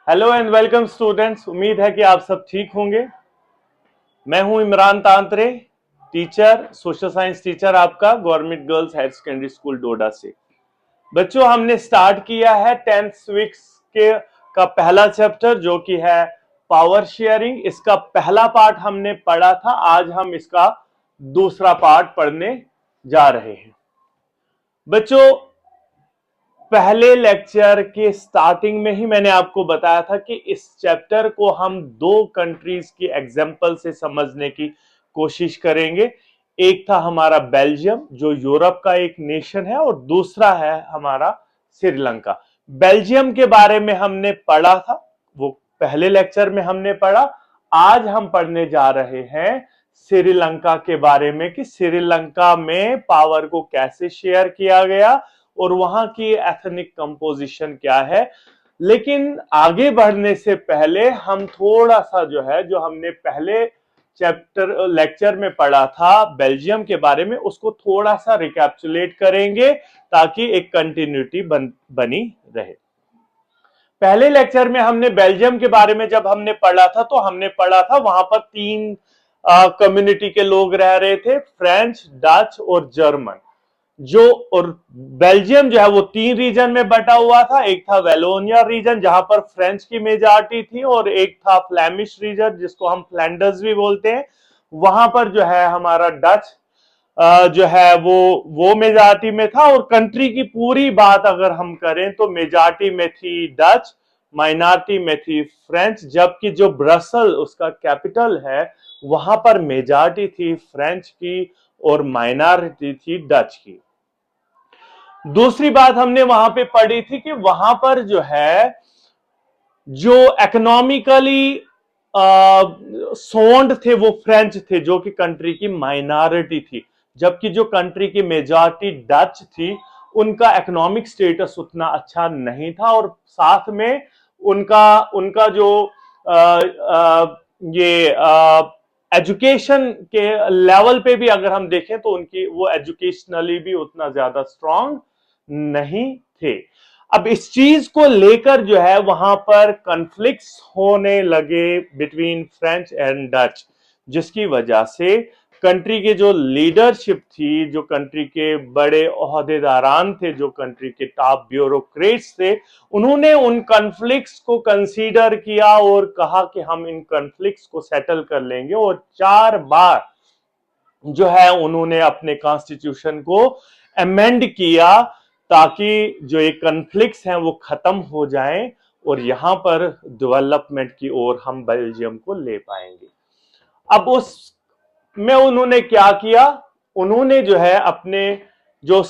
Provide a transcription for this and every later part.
Hello and welcome students. उम्मीद है कि आप सब ठीक होंगे। मैं हूं Imran Tantray, teacher, social science teacher आपका government girls higher secondary school Doda से। बच्चों, हमने स्टार्ट किया है 10th सिविक्स के का पहला चैप्टर जो कि है पावर शेयरिंग। इसका पहला पार्ट हमने पढ़ा था, आज हम इसका दूसरा पार्ट पढ़ने जा रहे हैं। बच्चों, पहले लेक्चर के स्टार्टिंग में ही मैंने आपको बताया था कि इस चैप्टर को हम दो कंट्रीज की एग्जांपल से समझने की कोशिश करेंगे। एक था हमारा बेल्जियम जो यूरोप का एक नेशन है और दूसरा है हमारा श्रीलंका। बेल्जियम के बारे में हमने पढ़ा था, वो पहले लेक्चर में हमने पढ़ा। आज हम पढ़ने जा रहे हैं श्रीलंका के बारे में कि श्रीलंका में पावर को कैसे शेयर किया गया और वहां की एथनिक कंपोजिशन क्या है। लेकिन आगे बढ़ने से पहले हम थोड़ा सा जो हमने पहले चैप्टर लेक्चर में पढ़ा था बेल्जियम के बारे में, उसको थोड़ा सा रिकैप्चुलेट करेंगे ताकि एक कंटिन्यूटी बनी रहे। पहले लेक्चर में हमने बेल्जियम के बारे में जब हमने पढ़ा था तो हमने पढ़ा था वहां पर तीन कम्युनिटी के लोग रह रहे थे, फ्रेंच, डच और जर्मन। और बेल्जियम जो है वो तीन रीजन में बटा हुआ था। एक था वेलोनिया रीजन जहां पर फ्रेंच की मेजॉरिटी थी और एक था फ्लैमिश रीजन जिसको हम फ्लैंडर्स भी बोलते हैं। वहां पर जो है हमारा डच जो है वो मेजॉरिटी में था। और कंट्री की पूरी बात अगर हम करें तो मेजॉरिटी में थी डच, माइनॉरिटी में थी फ्रेंच, जबकि जो ब्रसल उसका कैपिटल है वहां पर मेजॉरिटी थी फ्रेंच की और माइनॉरिटी थी डच की। दूसरी बात हमने वहां पे पढ़ी थी कि वहां पर जो है जो इकोनॉमिकली सोन्ड थे वो फ्रेंच थे जो कि कंट्री की माइनॉरिटी थी, जबकि जो कंट्री की मेजॉरिटी डच थी उनका इकोनॉमिक स्टेटस उतना अच्छा नहीं था। और साथ में उनका उनका जो ये एजुकेशन के लेवल पे भी अगर हम देखें तो उनकी वो एजुकेशनली भी उतना ज्यादा स्ट्रांग नहीं थे। अब इस चीज को लेकर जो है वहां पर कॉन्फ्लिक्ट्स होने लगे बिटवीन फ्रेंच एंड डच, जिसकी वजह से कंट्री के जो लीडरशिप थी, जो कंट्री के बड़े ओहदेदारान थे, जो कंट्री के टॉप ब्यूरोक्रेट्स थे, उन्होंने उन कॉन्फ्लिक्ट्स को कंसीडर किया और कहा कि हम इन कॉन्फ्लिक्ट्स को सेटल कर लेंगे। और 4 बार जो है उन्होंने अपने कॉन्स्टिट्यूशन को अमेंड किया ताकि जो ये कॉन्फ्लिक्ट्स हैं वो खत्म हो जाएं और यहां पर डेवलपमेंट की ओर हम बेल्जियम को ले पाएंगे। अब उस में उन्होंने क्या किया, उन्होंने जो है अपने जो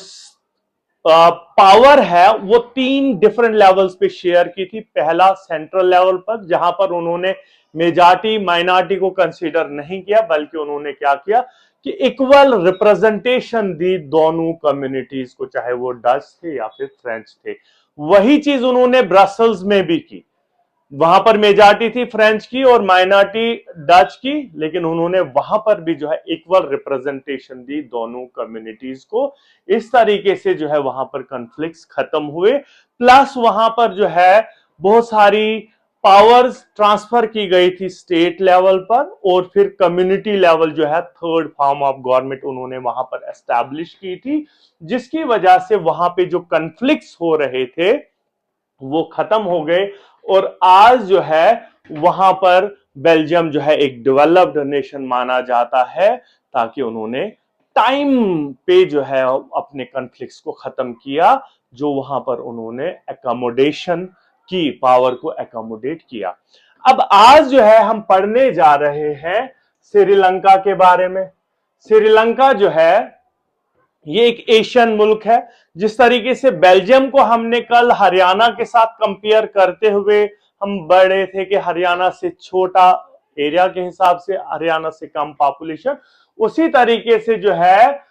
पावर है वो 3 डिफरेंट लेवल्स पे शेयर की थी। पहला सेंट्रल लेवल पर जहां पर उन्होंने मेजॉरिटी माइनॉरिटी को कंसीडर नहीं किया, बल्कि उन्होंने क्या किया कि इक्वल रिप्रेजेंटेशन दी दोनों कम्युनिटीज को, चाहे वो डच थे या फिर फ्रेंच थे। वही चीज उन्होंने ब्रसल्स में भी की। वहां पर मेजॉरिटी थी फ्रेंच की और माइनॉरिटी डच की, लेकिन उन्होंने वहां पर भी जो है इक्वल रिप्रेजेंटेशन दी दोनों कम्युनिटीज को। इस तरीके से जो है वहां पर कॉन्फ्लिक्ट्स खत्म हुए। प्लस वहां पर जो है बहुत सारी पावर्स ट्रांसफर की गई थी स्टेट लेवल पर और फिर कम्युनिटी लेवल जो है थर्ड फॉर्म ऑफ गवर्नमेंट उन्होंने वहां पर एस्टैब्लिश की थी, जिसकी वजह से वहां पे जो कॉन्फ्लिक्ट्स हो रहे थे वो खत्म हो गए। और आज जो है वहां पर बेल्जियम जो है एक डेवलप्ड नेशन माना जाता है, ताकि उन्होंने टाइम पे जो है अपने कॉन्फ्लिक्ट्स को खत्म किया, जो वहां पर उन्होंने एकोमोडेशन की, पावर को एकोमोडेट किया। अब आज जो है हम पढ़ने जा रहे हैं श्रीलंका के बारे में। श्रीलंका जो है ये एक एशियन मुल्क है। जिस तरीके से बेल्जियम को हमने कल हरियाणा के साथ कंपेयर करते हुए हम बड़े थे कि हरियाणा से छोटा एरिया के हिसाब से, हरियाणा से कम पॉपुलेशन, उसी तरीके से जो है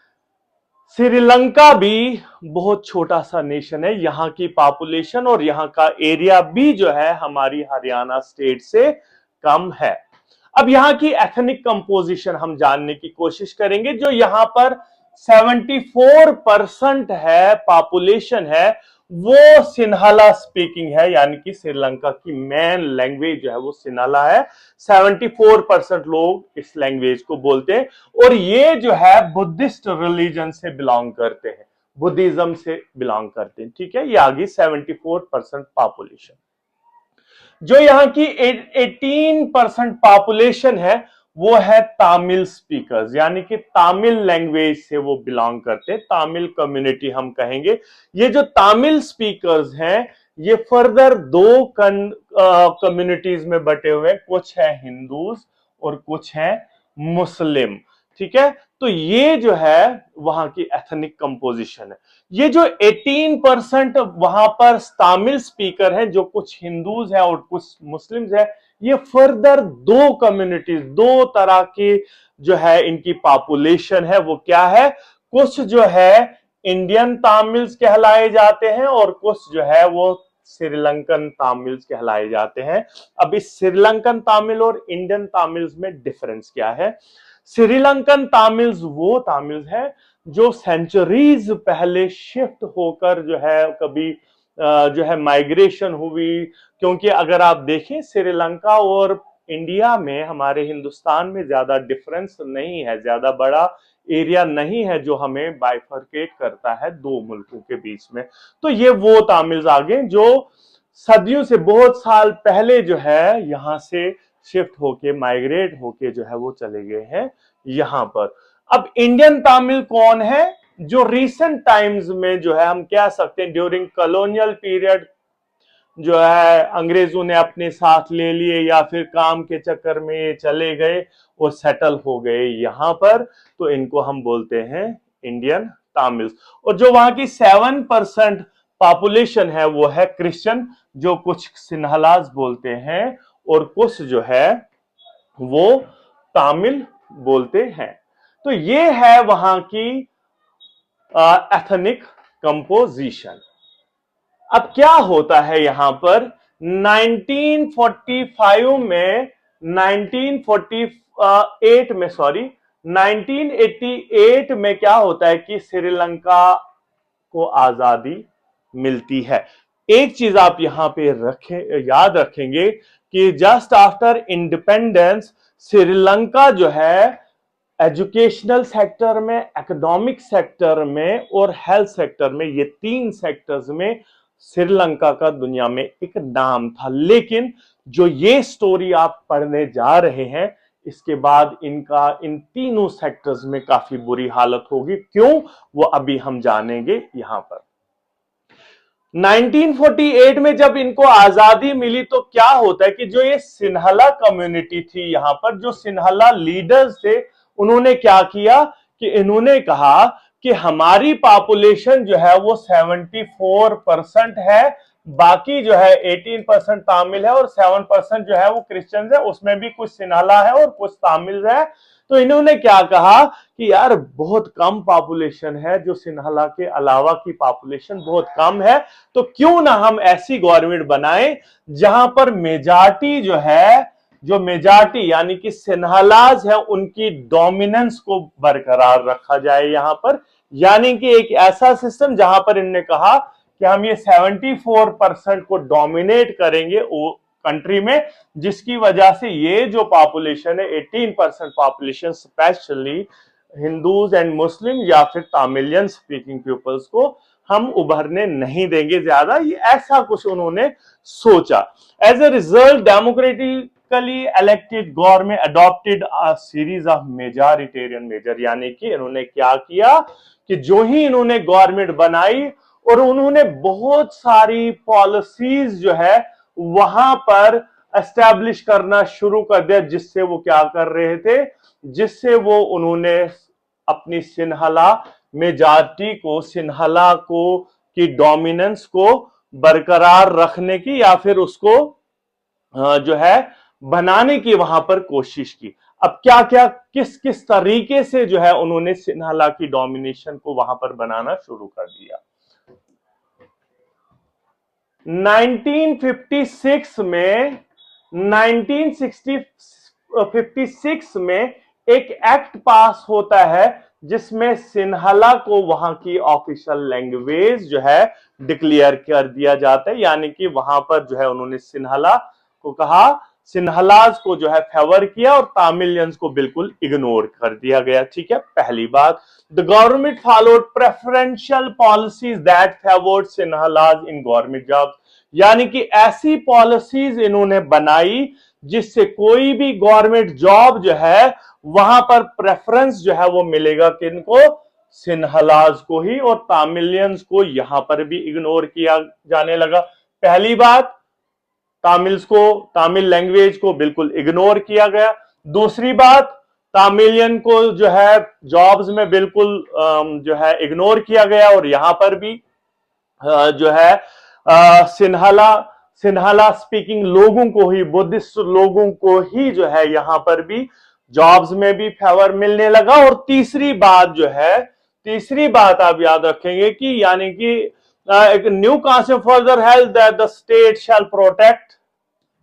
श्रीलंका भी बहुत छोटा सा नेशन है। यहाँ की पॉपुलेशन और यहाँ का एरिया भी जो है हमारी हरियाणा स्टेट से कम है। अब यहाँ की एथनिक कंपोजिशन हम जानने की कोशिश करेंगे। जो यहाँ पर 74% है पॉपुलेशन है, वो सिन्हाला स्पीकिंग है, यानी कि श्रीलंका की मेन लैंग्वेज जो है वो सिन्हाला है। 74% लोग इस लैंग्वेज को बोलते हैं और ये जो है बुद्धिस्ट रिलीजन से बिलोंग करते हैं, बुद्धिज्म से बिलोंग करते हैं। ठीक है, ये आ गई 74% पॉपुलेशन। जो यहाँ की 18% पॉपुलेशन है वो है तामिल स्पीकर्स, यानी कि तामिल लैंग्वेज से वो बिलोंग करते हैं, तामिल कम्युनिटी हम कहेंगे। ये जो तामिल स्पीकर्स हैं ये फर्दर दो कम्युनिटीज में बटे हुए, कुछ है हिंदूज और कुछ है मुस्लिम। ठीक है, तो ये जो है वहां की एथनिक कंपोजिशन है। ये जो 18% वहां पर तमिल स्पीकर हैं, जो कुछ हिंदूज हैं और कुछ मुस्लिम्स हैं, ये फर्दर दो कम्युनिटीज, दो तरह की जो है इनकी पॉपुलेशन है वो क्या है, कुछ जो है इंडियन तमिल्स कहलाए जाते हैं और कुछ जो है वो श्रीलंकन तमिल्स कहलाए जाते हैं। अब इस श्रीलंकन तमिल और इंडियन तमिल्स में डिफरेंस क्या है? श्रीलंकन तमिल्स वो तमिल्स है जो सेंचुरीज पहले शिफ्ट होकर जो है कभी जो है माइग्रेशन हुई। क्योंकि अगर आप देखें श्रीलंका और इंडिया में, हमारे हिंदुस्तान में ज्यादा डिफरेंस नहीं है, ज्यादा बड़ा एरिया नहीं है जो हमें बाइफरकेट करता है दो मुल्कों के बीच में। तो ये वो तमिल्स आ गए जो सदियों से, बहुत साल पहले जो है यहां से शिफ्ट होके, माइग्रेट होके जो है वो चले गए हैं यहां पर। अब इंडियन तमिल कौन है? जो रिसेंट टाइम्स में जो है हम कह सकते हैं ड्यूरिंग कॉलोनियल पीरियड जो है अंग्रेजों ने अपने साथ ले लिए या फिर काम के चक्कर में चले गए और सेटल हो गए यहां पर, तो इनको हम बोलते हैं इंडियन तमिल्स। और जो वहां की 7% पॉपुलेशन है वो है क्रिश्चियन, जो कुछ सिन्हलाज बोलते हैं और कुछ जो है वो तमिल बोलते हैं। तो ये है वहां की एथनिक कंपोजिशन। अब क्या होता है यहां पर 1945 में, 1948 में, सॉरी 1988 में क्या होता है कि श्रीलंका को आजादी मिलती है। एक चीज आप यहां पे रखें, याद रखेंगे कि जस्ट आफ्टर इंडिपेंडेंस श्रीलंका जो है एजुकेशनल सेक्टर में, एकेडोमिक सेक्टर में और हेल्थ सेक्टर में, ये तीन सेक्टर्स में श्रीलंका का दुनिया में एक नाम था। लेकिन जो ये स्टोरी आप पढ़ने जा रहे हैं इसके बाद इनका इन तीनों सेक्टर्स में काफी बुरी हालत होगी। क्यों? वो अभी हम जानेंगे यहां पर। 1948 में जब इनको आजादी मिली तो क्या होता है कि जो ये सिन्हला कम्युनिटी थी यहां पर, जो सिन्हला लीडर्स थे, उन्होंने क्या किया कि इन्होंने कहा कि हमारी पॉपुलेशन जो है वो 74% है, बाकी जो है 18% तमिल है और 7% जो है वो क्रिश्चियंस है, उसमें भी कुछ सिन्हला है और कुछ तमिल है। तो इन्होंने क्या कहा कि यार बहुत कम पॉपुलेशन है, जो सिन्हला के अलावा की पॉपुलेशन बहुत कम है, तो क्यों ना हम ऐसी गवर्नमेंट बनाएं जहां पर मेजॉरिटी जो है, जो मेजॉरिटी यानी कि सिन्हलाज है, उनकी डोमिनेंस को बरकरार रखा जाए यहां पर। यानी कि एक ऐसा सिस्टम जहां पर इन्होंने कहा कि हम ये 74% को डोमिनेट करेंगे कंट्री में, जिसकी वजह से ये जो पॉपुलेशन है 18% population, specially Hindus and Muslim या फिर तमिलियन स्पीकिंग पीपल्स को हम उभरने नहीं देंगे ज्यादा। ये ऐसा कुछ उन्होंने सोचा। As a result democratically elected government adopted a series of majoritarian major, यानी कि इन्होंने क्या किया कि जो ही इन्होंने गवर्नमेंट बनाई और उन्होंने बहुत सारी पॉलिसीज जो है वहां पर एस्टैब्लिश करना शुरू कर दिया, जिससे वो क्या कर रहे थे, जिससे वो उन्होंने अपनी सिन्हला मेजॉरिटी को, सिन्हला को की डोमिनेंस को बरकरार रखने की या फिर उसको जो है बनाने की वहां पर कोशिश की। अब क्या क्या किस किस तरीके से जो है उन्होंने सिन्हला की डोमिनेशन को वहां पर बनाना शुरू कर दिया। 1956 में 1956 में एक एक्ट पास होता है जिसमें सिन्हला को वहां की ऑफिशियल लैंग्वेज जो है डिक्लेयर कर दिया जाता है, यानी कि वहां पर जो है उन्होंने सिन्हला को कहा, सिन्हलाज को जो है फेवर किया और तामिलियंस को बिल्कुल इग्नोर कर दिया गया। ठीक है, पहली बात, the government followed preferential policies that favoured Sinhalas in government job, यानी कि ऐसी पॉलिसीज इन्होंने बनाई जिससे कोई भी गवर्नमेंट जॉब जो है वहां पर प्रेफरेंस जो है वो मिलेगा किनको, सिन्हलाज को ही, और तामिलियंस को यहां पर भी इग्नोर किया जाने लगा। पहली बात, तामिल्स को, तामिल लैंग्वेज को बिल्कुल इग्नोर किया गया। दूसरी बात, तामिलियन को जो है जॉब्स में बिल्कुल जो है इग्नोर किया गया, और यहां पर भी जो है सिन्हला सिन्हला स्पीकिंग लोगों को ही, बुद्धिस्ट लोगों को ही जो है यहां पर भी जॉब्स में भी फेवर मिलने लगा। और तीसरी बात जो है, तीसरी बात आप याद रखेंगे कि यानी कि एक new concept further held that the state shall protect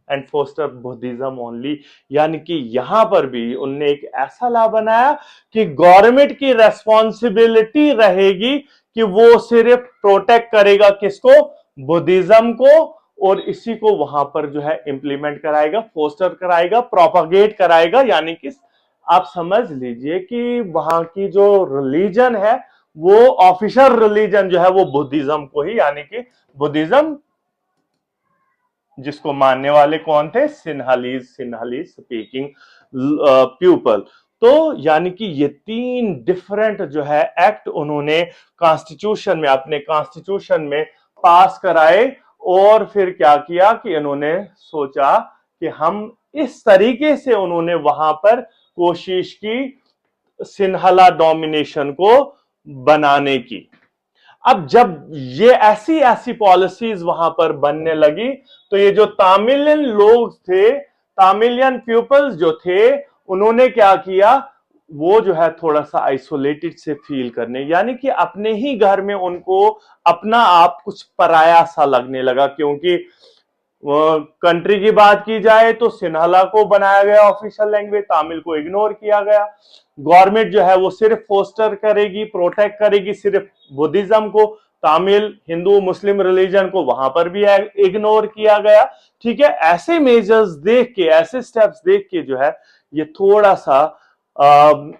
and foster Buddhism only, यानी कि यहां पर भी उनने एक ऐसा लॉ बनाया कि गवर्नमेंट की रेस्पॉन्सिबिलिटी रहेगी कि वो सिर्फ प्रोटेक्ट करेगा किसको, बुद्धिज्म को, और इसी को वहां पर जो है इंप्लीमेंट कराएगा, फोस्टर कराएगा, प्रोपागेट कराएगा। यानी कि आप समझ लीजिए कि वहां की जो रिलीजन है वो ऑफिशियल रिलीजन जो है वो बुद्धिज्म को ही, यानी कि बुद्धिज्म जिसको मानने वाले कौन थे, सिन्हलीज स्पीकिंग पीपल। तो यानी कि ये तीन डिफरेंट जो है एक्ट उन्होंने कॉन्स्टिट्यूशन में, अपने कॉन्स्टिट्यूशन में पास कराए, और फिर क्या किया कि इन्होंने सोचा कि हम इस तरीके से, उन्होंने वहां पर कोशिश की सिन्हला डोमिनेशन को बनाने की। अब जब ये ऐसी ऐसी पॉलिसीज वहां पर बनने लगी तो ये जो तामिलियन लोग थे, तामिलियन पीपल्स जो थे, उन्होंने क्या किया, वो जो है थोड़ा सा आइसोलेटेड से फील करने, यानी कि अपने ही घर में उनको अपना आप कुछ पराया सा लगने लगा। क्योंकि कंट्री की बात की जाए तो सिन्हला को बनाया गया ऑफिशियल लैंग्वेज, तामिल को इग्नोर किया गया। गवर्नमेंट जो है वो सिर्फ फोस्टर करेगी, प्रोटेक्ट करेगी सिर्फ बुद्धिज्म को, तामिल हिंदू मुस्लिम रिलीजन को वहां पर भी इग्नोर किया गया। ठीक है, ऐसे मेजर्स देख के, ऐसे स्टेप्स देख के जो है ये थोड़ा सा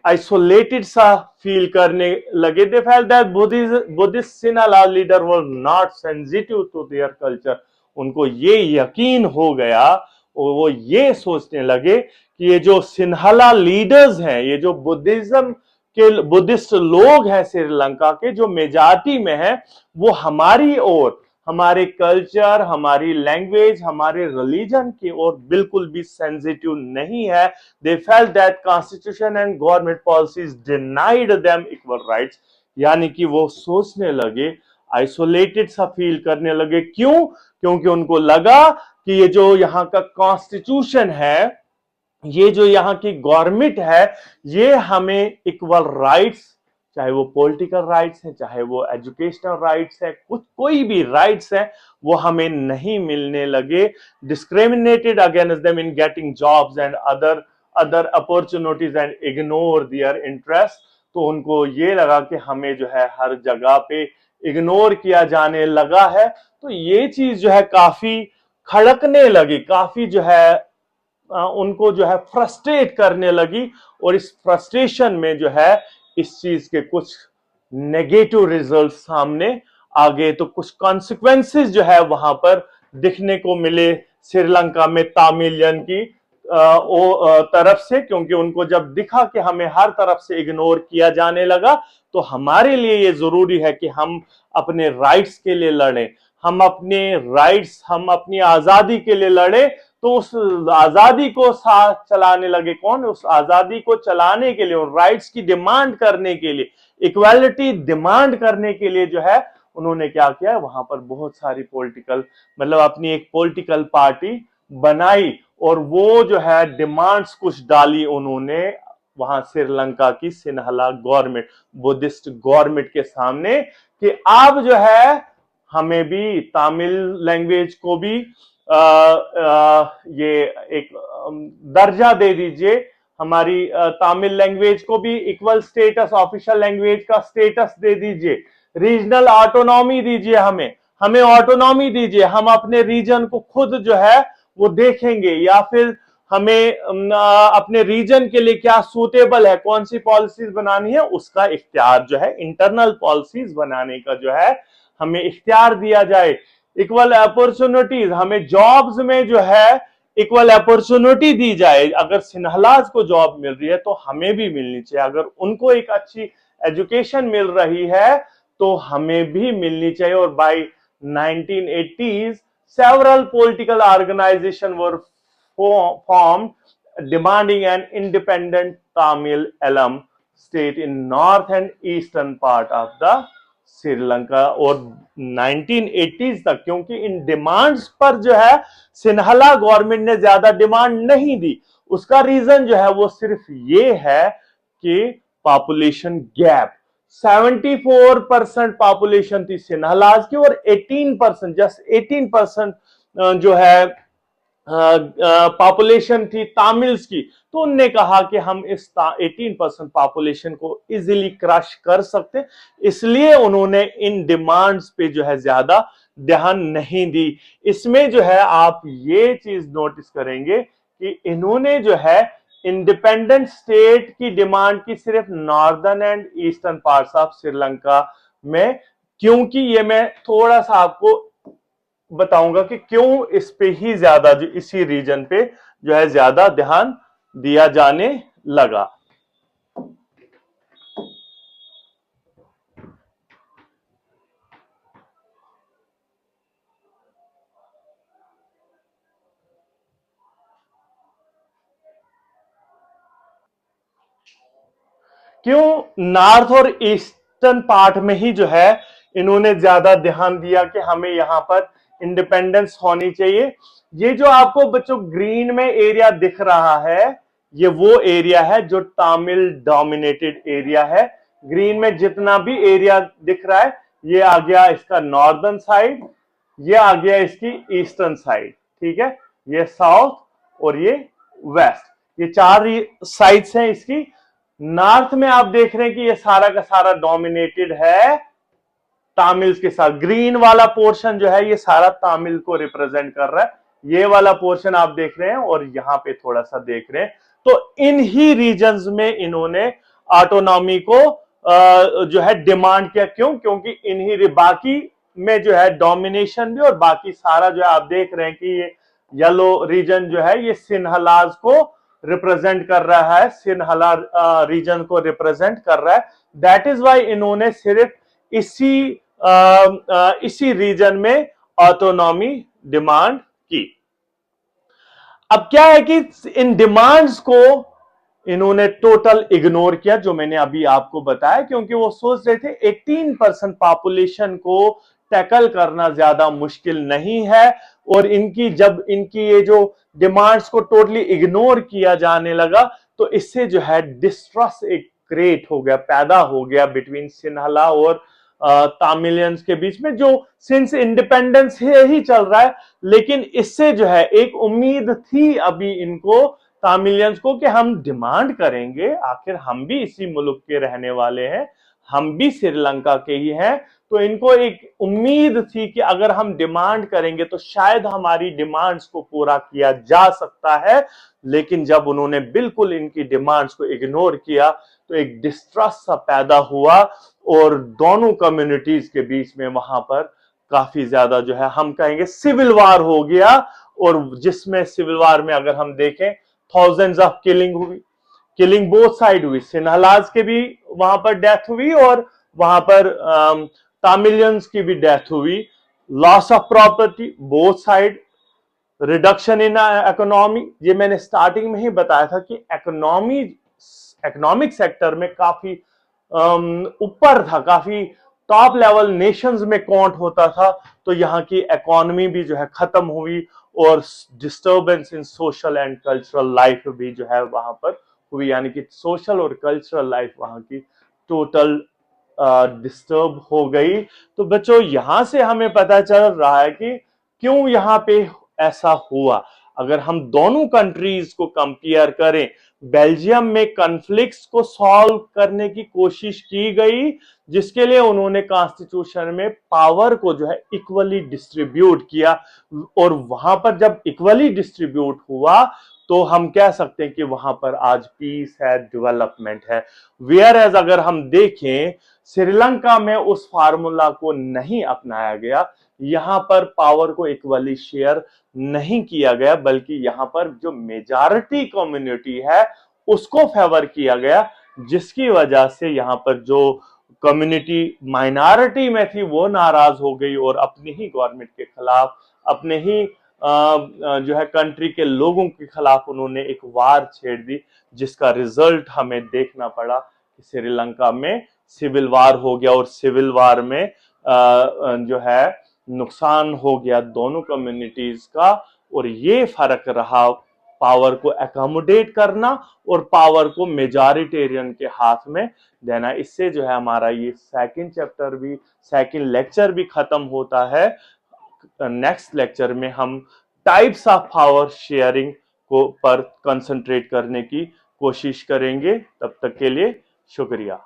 आइसोलेटेड सा फील करने लगे। They felt that Buddhist Sinhala leader were not sensitive to their culture, उनको ये यकीन हो गया और वो ये सोचने लगे कि ये जो सिन्हला लीडर्स हैं, ये जो बुद्धिज्म के बुद्धिस्ट लोग हैं श्रीलंका के, जो मेजॉरिटी में है, वो हमारी ओर, हमारे कल्चर, हमारी लैंग्वेज, हमारे रिलीजन की ओर बिल्कुल भी सेंसिटिव नहीं है। दे felt that constitution and government policies denied them equal rights, यानी कि वो सोचने लगे, आइसोलेटेड सा फील करने लगे। क्यों? क्योंकि उनको लगा कि ये जो यहाँ का कॉन्स्टिट्यूशन है, ये जो यहाँ की गवर्नमेंट है, ये हमें इक्वल राइट्स, चाहे वो पॉलिटिकल राइट्स हैं, चाहे वो एजुकेशनल राइट्स है, कुछ कोई भी राइट्स है, वो हमें नहीं मिलने लगे। Discriminated against them in getting jobs and other opportunities and ignore their interest. तो उनको ये लगा कि हमें जो है हर जगह पे इग्नोर किया जाने लगा है। तो ये चीज जो है काफी खड़कने लगी, काफी जो है उनको जो है फ्रस्ट्रेट करने लगी, और इस फ्रस्ट्रेशन में जो है इस चीज के कुछ नेगेटिव रिजल्ट सामने आ गए। तो कुछ कॉन्सिक्वेंसेस जो है वहां पर दिखने को मिले श्रीलंका में तामिलियन की तरफ से, क्योंकि उनको जब दिखा कि हमें हर तरफ से इग्नोर किया जाने लगा, तो हमारे लिए ये जरूरी है कि हम अपने राइट्स के लिए लड़ें, हम अपने राइट्स, हम अपनी आजादी के लिए लड़े। तो उस आजादी को साथ चलाने लगे कौन, उस आजादी को चलाने के लिए, उन राइट्स की डिमांड करने के लिए, इक्वालिटी डिमांड करने के लिए जो है उन्होंने क्या किया, वहां पर बहुत सारी पॉलिटिकल, मतलब अपनी एक पॉलिटिकल पार्टी बनाई, और वो जो है डिमांड्स कुछ डाली उन्होंने वहां श्रीलंका की सिन्हला गवर्नमेंट, बुद्धिस्ट गवर्नमेंट के सामने, कि आप जो है हमें भी तामिल लैंग्वेज को भी ये एक दर्जा दे दीजिए, हमारी तमिल लैंग्वेज को भी इक्वल स्टेटस, ऑफिशियल लैंग्वेज का स्टेटस दे दीजिए, रीजनल ऑटोनॉमी दीजिए, हमें हमें ऑटोनॉमी दीजिए, हम अपने रीजन को खुद जो है वो देखेंगे, या फिर हमें अपने रीजन के लिए क्या सूटेबल है, कौन सी पॉलिसीज बनानी है, उसका इख्तियार जो है, इंटरनल पॉलिसीज बनाने का जो है हमें इख्तियार दिया जाए। इक्वल अपॉर्चुनिटीज, हमें जॉब्स में जो है इक्वल अपॉर्चुनिटी दी जाए। अगर सिन्हलाज को जॉब मिल रही है तो हमें भी मिलनी चाहिए, अगर उनको एक अच्छी एजुकेशन मिल रही है तो हमें भी मिलनी चाहिए। और bye 1980s several political organizations were formed demanding an independent Tamil alum state in north and eastern part of the Sri Lanka. और 1980s तक, क्योंकि इन डिमांड्स पर जो है सिन्हला गवर्नमेंट ने ज्यादा डिमांड नहीं दी, उसका रीजन जो है वो सिर्फ ये है कि पॉपुलेशन गैप, 74% पॉपुलेशन थी सिन्हलाज की और 18%, जस्ट 18% जो है पॉपुलेशन थी तामिल्स की। तो उनने कहा कि हम इस 18% पॉपुलेशन को इजीली क्रश कर सकते, इसलिए उन्होंने इन डिमांड्स पे जो है ज्यादा ध्यान नहीं दी। इसमें जो है आप ये चीज नोटिस करेंगे कि इन्होंने जो है इंडिपेंडेंट स्टेट की डिमांड की सिर्फ northern and eastern parts of Sri Lanka में, क्योंकि ये मैं थोड़ा सा आपको बताऊंगा कि क्यों इस पे ही ज्यादा, जो इसी रीजन पे जो है ज्यादा ध्यान दिया जाने लगा। क्यों नॉर्थ और ईस्टर्न पार्ट में ही जो है इन्होंने ज्यादा ध्यान दिया कि हमें यहां पर इंडिपेंडेंस होनी चाहिए। ये जो आपको बच्चों ग्रीन में एरिया दिख रहा है, ये वो एरिया है जो तमिल डोमिनेटेड एरिया है। ग्रीन में जितना भी एरिया दिख रहा है, ये आ गया इसका नॉर्दर्न साइड, ये आ गया इसकी ईस्टर्न साइड, ठीक है, ये साउथ और ये वेस्ट, ये चार साइड्स हैं इसकी। नॉर्थ में आप देख रहे हैं कि ये सारा का सारा डोमिनेटेड है तामिल्स के साथ। ग्रीन वाला पोर्शन जो है ये सारा तामिल को रिप्रेजेंट कर रहा है, ये वाला पोर्शन आप देख रहे हैं और यहां पे थोड़ा सा देख रहे हैं। तो इन ही रीजन्स में इन्होंने ऑटोनॉमी को जो है डिमांड किया। क्यों? क्योंकि इन्हीं बाकी में जो है डोमिनेशन भी, और बाकी सारा जो है आप देख रहे हैं कि ये येलो रीजन जो है ये सिन्हलाज को रिप्रेजेंट कर रहा है, सिन्हला रीजन को रिप्रेजेंट कर रहा है। दैट इज वाई इन्होंने सिर्फ इसी रीजन में ऑटोनॉमी डिमांड की। अब क्या है कि इन डिमांड्स को इन्होंने टोटल इग्नोर किया, जो मैंने अभी आपको बताया, क्योंकि वो सोच रहे थे 18% पॉपुलेशन को टैकल करना ज्यादा मुश्किल नहीं है। और जब इनकी ये जो डिमांड्स को टोटली इग्नोर किया जाने लगा, तो इससे जो है डिस्ट्रस्ट एक क्रिएट हो गया, पैदा हो गया बिटवीन सिन्हला और तामिलियंस के बीच में, जो सिंस इंडिपेंडेंस ही चल रहा है। लेकिन इससे जो है एक उम्मीद थी अभी इनको तामिलियंस को कि हम डिमांड करेंगे, आखिर हम भी इसी मुल्क के रहने वाले हैं, हम भी श्रीलंका के ही हैं। तो इनको एक उम्मीद थी कि अगर हम डिमांड करेंगे तो शायद हमारी डिमांड्स को पूरा किया जा सकता है। लेकिन जब उन्होंने बिल्कुल इनकी डिमांड्स को इग्नोर किया तो एक डिस्ट्रस्ट सा पैदा हुआ और दोनों कम्युनिटीज के बीच में वहां पर काफी ज्यादा जो है हम कहेंगे सिविल वार हो गया। और जिसमें सिविल वार में अगर हम देखें थाउजेंड्स ऑफ किलिंग हुई, किलिंग बोथ साइड हुई, सिन्हलाज के भी वहां पर डेथ हुई और वहां पर तामिलियंस की भी डेथ हुई। Loss of property both side, reduction in economy, ये मैंने स्टार्टिंग में ही बताया था कि इकोनॉमिक सेक्टर में काफी ऊपर था, काफी टॉप लेवल नेशंस में काउंट होता था। तो यहाँ की इकोनॉमी भी जो है खत्म हुई और disturbance in social and cultural life भी जो है वहां पर हुई, यानी कि सोशल और कल्चरल लाइफ वहां की टोटल डिस्टर्ब हो गई। तो बच्चों यहां से हमें पता चल रहा है कि क्यों यहाँ पे ऐसा हुआ। अगर हम दोनों कंट्रीज को कंपेयर करें, बेल्जियम में कॉन्फ्लिक्ट्स को सॉल्व करने की कोशिश की गई, जिसके लिए उन्होंने कॉन्स्टिट्यूशन में पावर को जो है इक्वली डिस्ट्रीब्यूट किया, और वहां पर जब इक्वली डिस्ट्रीब्यूट हुआ तो हम कह सकते हैं कि वहां पर आज पीस है, डेवलपमेंट है। वेयर एज अगर हम देखें श्रीलंका में उस फार्मूला को नहीं अपनाया गया, यहां पर पावर को इक्वली शेयर नहीं किया गया, बल्कि यहां पर जो मेजॉरिटी कम्युनिटी है उसको फेवर किया गया, जिसकी वजह से यहां पर जो कम्युनिटी माइनॉरिटी में थी वो नाराज हो गई और अपनी ही गवर्नमेंट के खिलाफ, अपने ही जो है कंट्री के लोगों के खिलाफ उन्होंने एक वार छेड़ दी, जिसका रिजल्ट हमें देखना पड़ा कि श्रीलंका में सिविल वार हो गया, और सिविल वार में जो है नुकसान हो गया दोनों कम्युनिटीज का। और ये फर्क रहा पावर को एकोमोडेट करना और पावर को मेजॉरिटेरियन के हाथ में देना। इससे जो है हमारा ये सेकंड लेक्चर भी खत्म होता है। नेक्स्ट लेक्चर में हम टाइप्स ऑफ पावर शेयरिंग को पर कंसंट्रेट करने की कोशिश करेंगे। तब तक के लिए शुक्रिया।